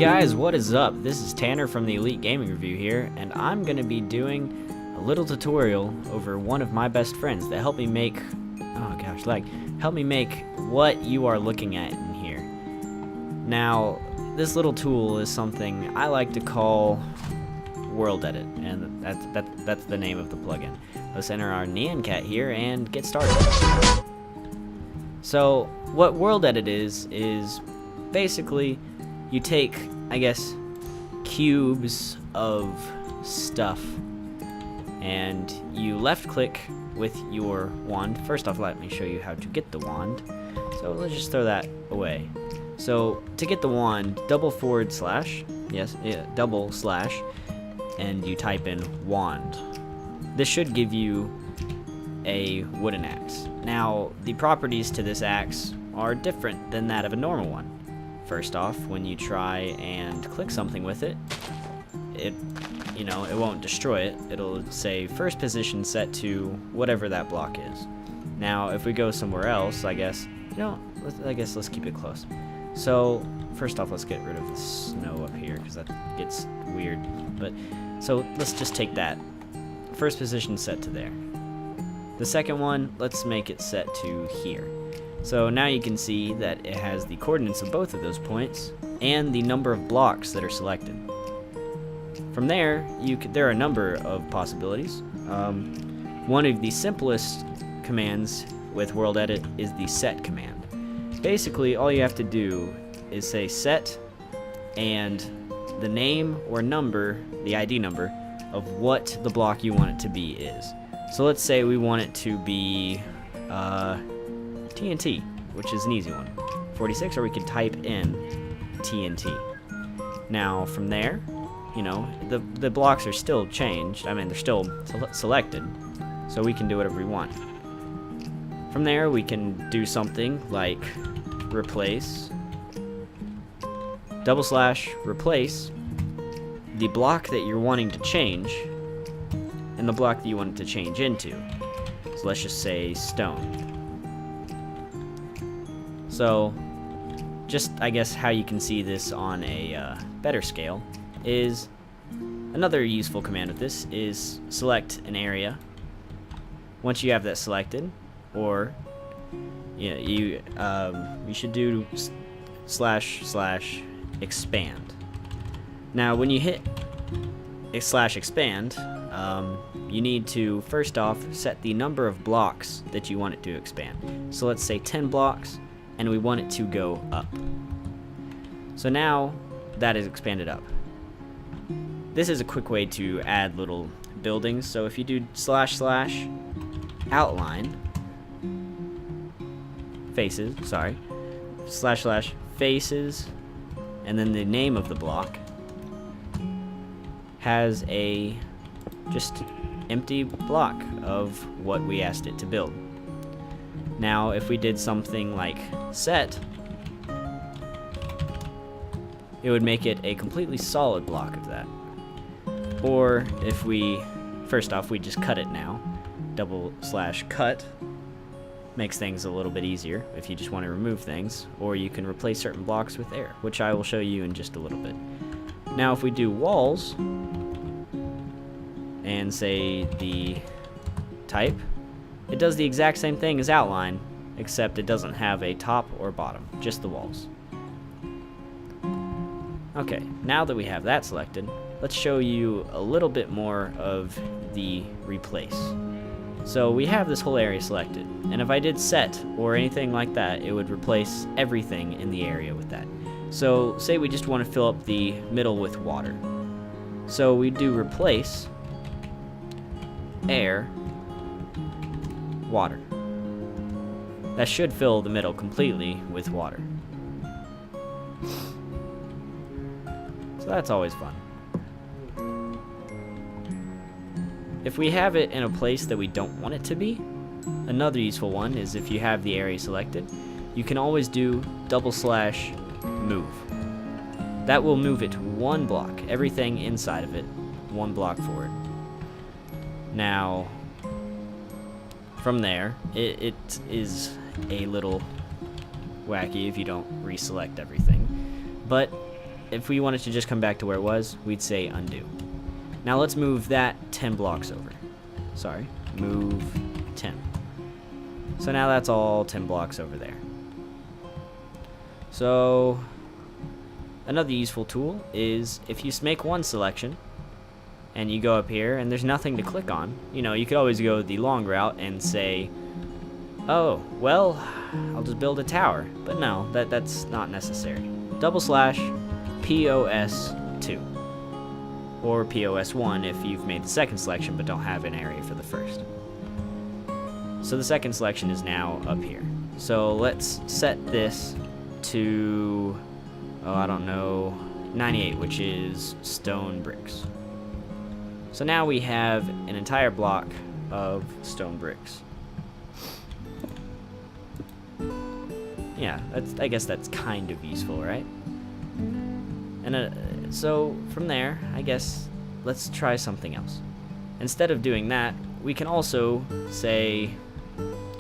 guys, what is up? This is Tanner from the Elite Gaming Review here, and I'm going to be doing a little tutorial over one of my best friends that helped me make, help me make what you are looking at in here. Now, this little tool is something I like to call World Edit, and that's the name of the plugin. Let's enter our Nyan Cat here and get started. So, what World Edit is basically you take, I guess, cubes of stuff and you left click with your wand. First off, let me show you how to get the wand. So let's just throw that away. So to get the wand, double slash, and you type in wand. This should give you a wooden axe. Now, the properties to this axe are different than that of a normal one. First off, when you try and click something with it, it won't destroy it. It'll say first position set to whatever that block is. Now, if we go somewhere else, I guess let's keep it close. So, first off, let's get rid of the snow up here because that gets weird. But so let's just take that. First position set to there. The second one, let's make it set to here. So now you can see that it has the coordinates of both of those points and the number of blocks that are selected. From there, there are a number of possibilities. One of the simplest commands with World Edit is the set command. Basically, all you have to do is say set and the name or number, the ID number, of what the block you want it to be is. So let's say we want it to be TNT, which is an easy one, 46, or we could type in TNT. Now from there, the blocks are still changed. I mean, they're still selected, so we can do whatever we want. From there, we can do something like replace, /replace the block that you're wanting to change and the block that you want it to change into. So let's just say stone. So, just I guess how you can see this on a better scale is another useful command with this is select an area. Once you have that selected, or you should do /expand. Now, when you hit /expand, you need to first off set the number of blocks that you want it to expand. So let's say 10 blocks. And we want it to go up. So now that is expanded up. This is a quick way to add little buildings. So if you do /outline faces, /faces, and then the name of the block has a just empty block of what we asked it to build. Now, if we did something like set, it would make it a completely solid block of that. Or if first off, we just cut it now. /cut makes things a little bit easier if you just want to remove things. Or you can replace certain blocks with air, which I will show you in just a little bit. Now, if we do walls and say the type, it does the exact same thing as outline, except it doesn't have a top or bottom, just the walls. Okay, now that we have that selected, let's show you a little bit more of the replace. So we have this whole area selected, and if I did set or anything like that, it would replace everything in the area with that. So say we just want to fill up the middle with water. So we do replace air water. That should fill the middle completely with water. So that's always fun. If we have it in a place that we don't want it to be, another useful one is if you have the area selected, you can always do /move. That will move it one block, everything inside of it, one block forward. Now, from there, it is a little wacky if you don't reselect everything, but if we wanted to just come back to where it was, we'd say undo. Now let's move that 10 blocks over. Sorry, move 10. So now that's all 10 blocks over there. So another useful tool is if you make one selection and you go up here and there's nothing to click on, you know, you could always go the long route and say, oh, well, I'll just build a tower. But no, that's not necessary. /POS2 or POS1 if you've made the second selection but don't have an area for the first. So the second selection is now up here. So let's set this to, oh, I don't know, 98, which is stone bricks. So now we have an entire block of stone bricks. Yeah, I guess that's kind of useful, right? And so from there, I guess let's try something else. Instead of doing that, we can also say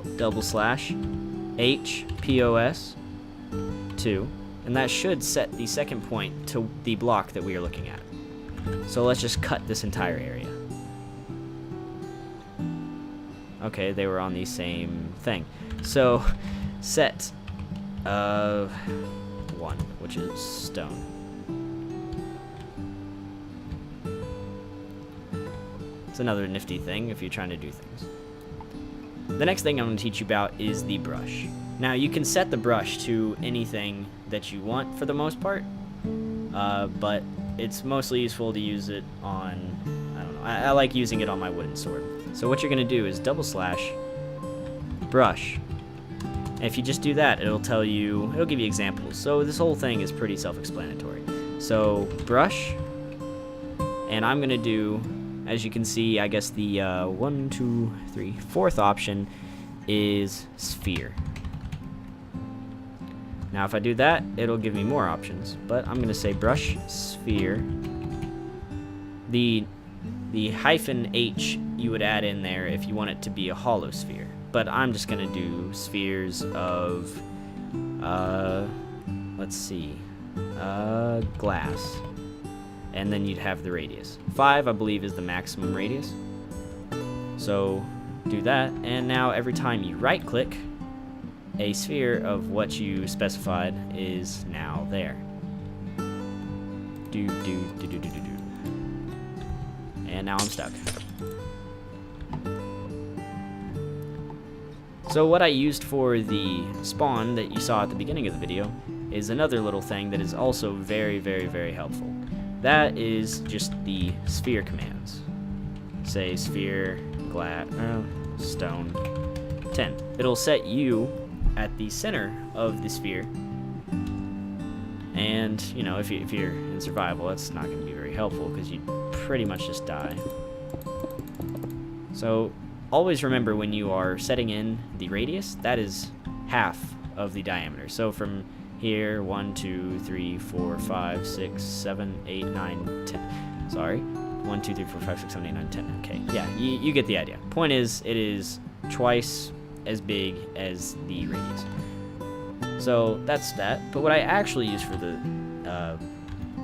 /HPOS2, and that should set the second point to the block that we are looking at. So let's just cut this entire area. Okay, they were on the same thing. So set 1, which is stone. It's another nifty thing if you're trying to do things. The next thing I'm going to teach you about is the brush. Now you can set the brush to anything that you want for the most part, but it's mostly useful to use it on, I don't know, I like using it on my wooden sword. So what you're going to do is /brush. And if you just do that, it'll give you examples. So this whole thing is pretty self-explanatory. So brush, and I'm going to do, as you can see, I guess the 4th option is sphere. Now if I do that, it'll give me more options, but I'm going to say brush sphere. The -H you would add in there if you want it to be a hollow sphere, but I'm just going to do spheres of, let's see, glass. And then you'd have the radius. 5, I believe, is the maximum radius. So do that, and now every time you right click, a sphere of what you specified is now there. And now I'm stuck. So what I used for the spawn that you saw at the beginning of the video is another little thing that is also very, very, very helpful. That is just the sphere commands. Say sphere, stone, 10. It'll set you at the center of the sphere. And, you know, if you're in survival, that's not going to be very helpful because you'd pretty much just die. So always remember when you are setting in the radius, that is half of the diameter. So from here, 1, 2, 3, 4, 5, 6, 7, 8, 9, 10. Sorry. 1, 2, 3, 4, 5, 6, 7, 8, 9, 10. Okay, yeah, you get the idea. Point is, it is twice as big as the radius. So that's that. But what I actually use for the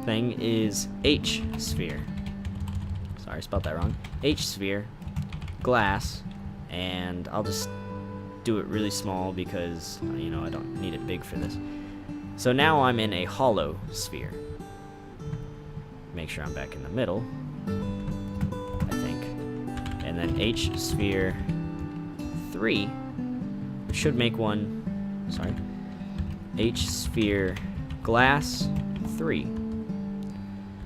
thing is H sphere. Sorry, I spelled that wrong. H sphere, glass, and I'll just do it really small because, you know, I don't need it big for this. So now I'm in a hollow sphere. Make sure I'm back in the middle, I think. And then H sphere 3, which should make one, sorry, H sphere glass 3.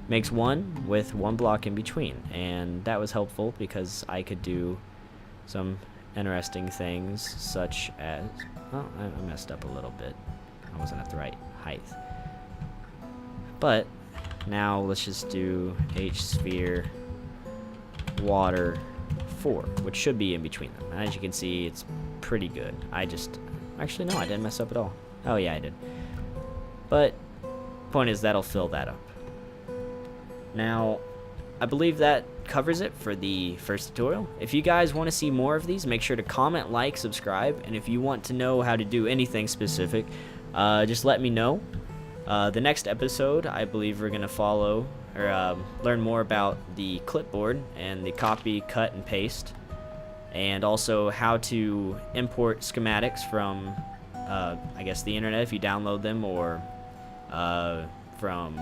Makes one with one block in between, and that was helpful because I could do some interesting things such as, oh, I messed up a little bit. I wasn't at the right height. But now let's just do H sphere water 4, which should be in between them. And as you can see, it's pretty good. Actually no, I didn't mess up at all. Oh yeah, I did. But point is, that'll fill that up. Now, I believe that covers it for the first tutorial. If you guys want to see more of these, make sure to comment, like, subscribe, and if you want to know how to do anything specific, just let me know. The next episode, I believe we're going to follow or learn more about the clipboard and the copy, cut, and paste, and also how to import schematics from, I guess, the internet if you download them, or from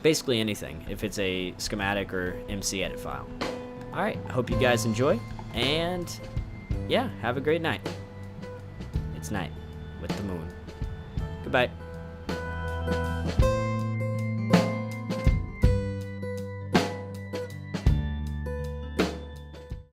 basically anything, if it's a schematic or MC edit file. Alright, I hope you guys enjoy, and yeah, have a great night. It's night with the moon. Goodbye.